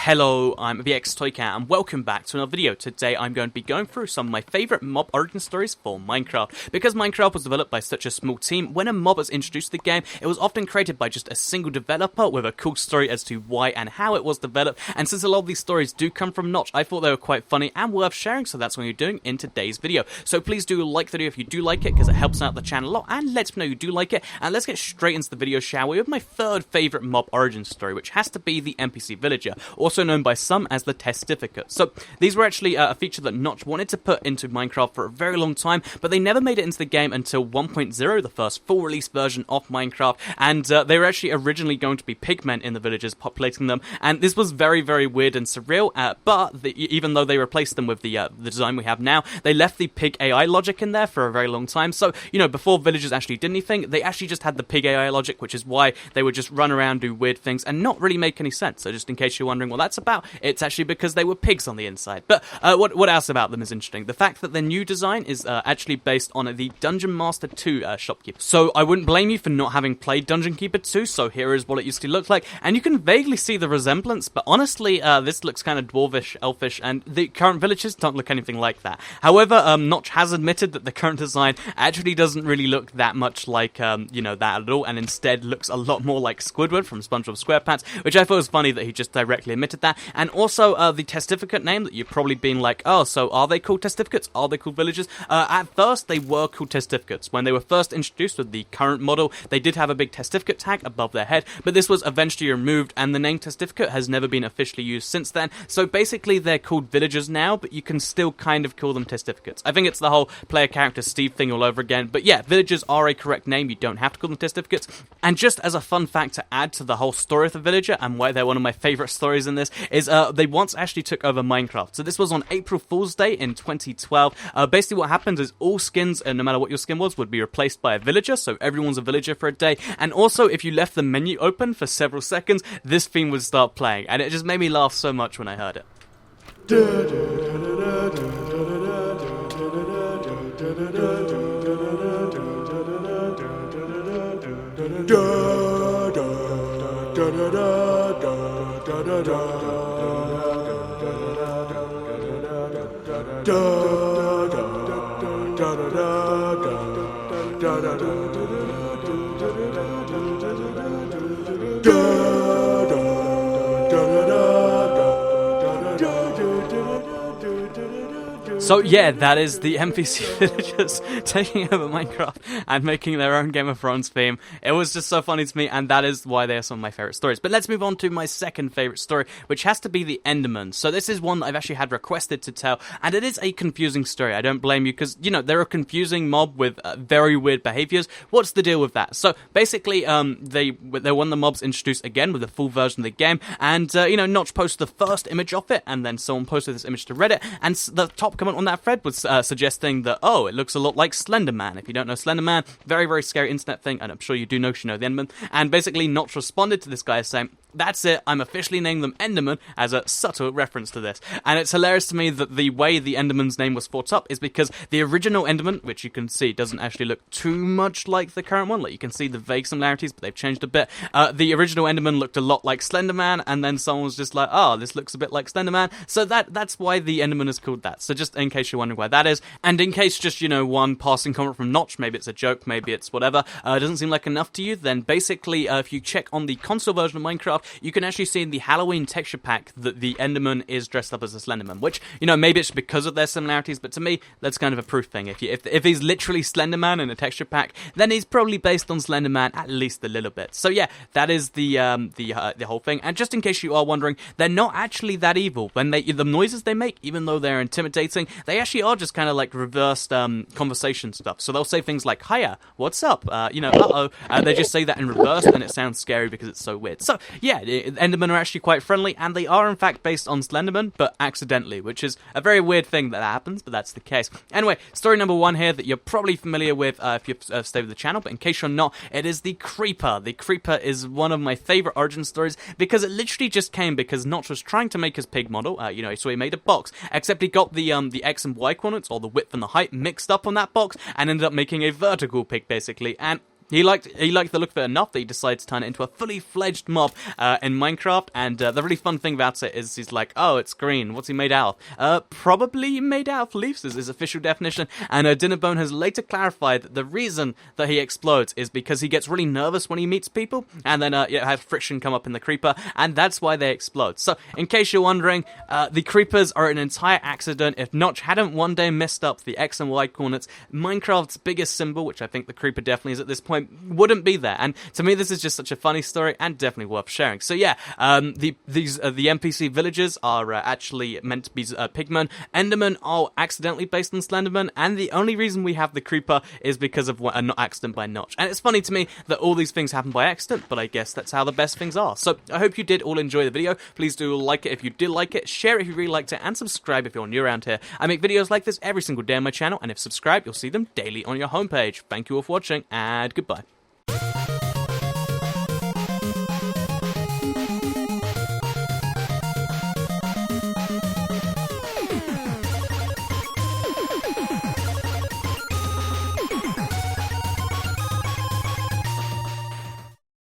Hello, I'm VXToyCat and welcome back to another video. Today I'm going to be going through some of my favourite mob origin stories for Minecraft. Because Minecraft was developed by such a small team, when a mob was introduced to the game, it was often created by just a single developer with a cool story as to why and how it was developed. And since a lot of these stories do come from Notch, I thought they were quite funny and worth sharing, so that's what you're doing in today's video. So please do like the video if you do like it, because it helps out the channel a lot, and let me know you do like it. And let's get straight into the video, shall we, with my third favourite mob origin story, which has to be the NPC Villager, also known by some as the Testificate. So these were actually a feature that Notch wanted to put into Minecraft for a very long time, but they never made it into the game until 1.0, the first full release version of Minecraft, and they were actually originally going to be pigmen in the villagers populating them, and this was very, very weird and surreal, but even though they replaced them with the design we have now, they left the pig AI logic in there for a very long time. So, you know, before villagers actually did anything, they actually just had the pig AI logic, which is why they would just run around, do weird things, and not really make any sense. So just in case you're wondering what that's about, it's actually because they were pigs on the inside. But what else about them is interesting? The fact that their new design is actually based on the Dungeon Master 2 shopkeeper. So I wouldn't blame you for not having played Dungeon Keeper 2, so here is what it used to look like. And you can vaguely see the resemblance, but honestly, this looks kind of dwarvish, elfish, and the current villagers don't look anything like that. However, Notch has admitted that the current design actually doesn't really look that much like, you know, that at all, and instead looks a lot more like Squidward from SpongeBob SquarePants, which I thought was funny that he just directly admitted that. And also, the Testificate name that you've probably been like, oh, so are they called Testificates? Are they called villagers? At first, they were called Testificates. When they were first introduced with the current model, they did have a big Testificate tag above their head, but this was eventually removed, and the name Testificate has never been officially used since then. So basically, they're called villagers now, but you can still kind of call them Testificates. I think it's the whole player character Steve thing all over again, but yeah, villagers are a correct name. You don't have to call them Testificates. And just as a fun fact to add to the whole story of the villager, and why they're one of my favourite stories in this, is they once actually took over Minecraft. So this was on April Fool's Day in 2012. Basically what happens is all skins, no matter what your skin was, would be replaced by a villager, so everyone's a villager for a day. And also, if you left the menu open for several seconds, this theme would start playing, and it just made me laugh so much when I heard it. So yeah, that is the NPC villagers taking over Minecraft and making their own Game of Thrones theme. It was just so funny to me, and that is why they are some of my favourite stories. But let's move on to my second favourite story, which has to be the Enderman. So this is one that I've actually had requested to tell, and it is a confusing story. I don't blame you, because, you know, they're a confusing mob with very weird behaviours. What's the deal with that? So basically, they're one of the mobs introduced again with a full version of the game, and, you know, Notch posted the first image of it, and then someone posted this image to Reddit, and the top comment on that thread was suggesting that, oh, it looks a lot like Slenderman. If you don't know Slenderman, very, very scary internet thing, and I'm sure you do know, because you know the Enderman. And basically, Notch responded to this guy saying, that's it, I'm officially naming them Enderman, as a subtle reference to this. And it's hilarious to me that the way the Enderman's name was thought up is because the original Enderman, which you can see doesn't actually look too much like the current one, like you can see the vague similarities, but they've changed a bit. The original Enderman looked a lot like Slenderman, and then someone was just like, oh, this looks a bit like Slenderman, so that's why the Enderman is called that. So just in case you're wondering why that is, and in case just, you know, one passing comment from Notch, maybe it's a joke, maybe it's whatever, doesn't seem like enough to you, then basically, if you check on the console version of Minecraft, you can actually see in the Halloween texture pack that the Enderman is dressed up as a Slenderman, which, you know, maybe it's because of their similarities, but to me, that's kind of a proof thing. If he's literally Slenderman in a texture pack, then he's probably based on Slenderman at least a little bit. So yeah, that is the whole thing. And just in case you are wondering, they're not actually that evil. When the noises they make, even though they're intimidating, they actually are just kind of like reversed conversation stuff. So they'll say things like, hiya, what's up, you know, uh-oh. They just say that in reverse, and it sounds scary because it's so weird. So yeah, Endermen are actually quite friendly, and they are in fact based on Slenderman, but accidentally, which is a very weird thing that happens, but that's the case. Anyway, story number one here that you're probably familiar with if you've stayed with the channel, but in case you're not, it is the Creeper. The Creeper is one of my favourite origin stories, because it literally just came because Notch was trying to make his pig model, you know, so he made a box, except he got the X and Y coordinates, or the width and the height, mixed up on that box, and ended up making a vertical pig, basically, and he liked the look of it enough that he decided to turn it into a fully fledged mob in Minecraft. And the really fun thing about it is he's like, oh, it's green. What's he made out of? Probably made out of leaves is his official definition. And Dinnerbone has later clarified that the reason that he explodes is because he gets really nervous when he meets people, and then have friction come up in the creeper, and that's why they explode. So, in case you're wondering, the creepers are an entire accident. If Notch hadn't one day messed up the X and Y coordinates, Minecraft's biggest symbol, which I think the creeper definitely is at this point, wouldn't be there. And to me, this is just such a funny story and definitely worth sharing. So yeah, the NPC villagers are actually meant to be pigmen. Enderman are accidentally based on Slenderman, and the only reason we have the creeper is because of an accident by Notch. And it's funny to me that all these things happen by accident, but I guess that's how the best things are. So I hope you did all enjoy the video. Please do like it if you did like it, share it if you really liked it, and subscribe if you're new around here. I make videos like this every single day on my channel, and if subscribed, you'll see them daily on your homepage. Thank you all for watching, and goodbye.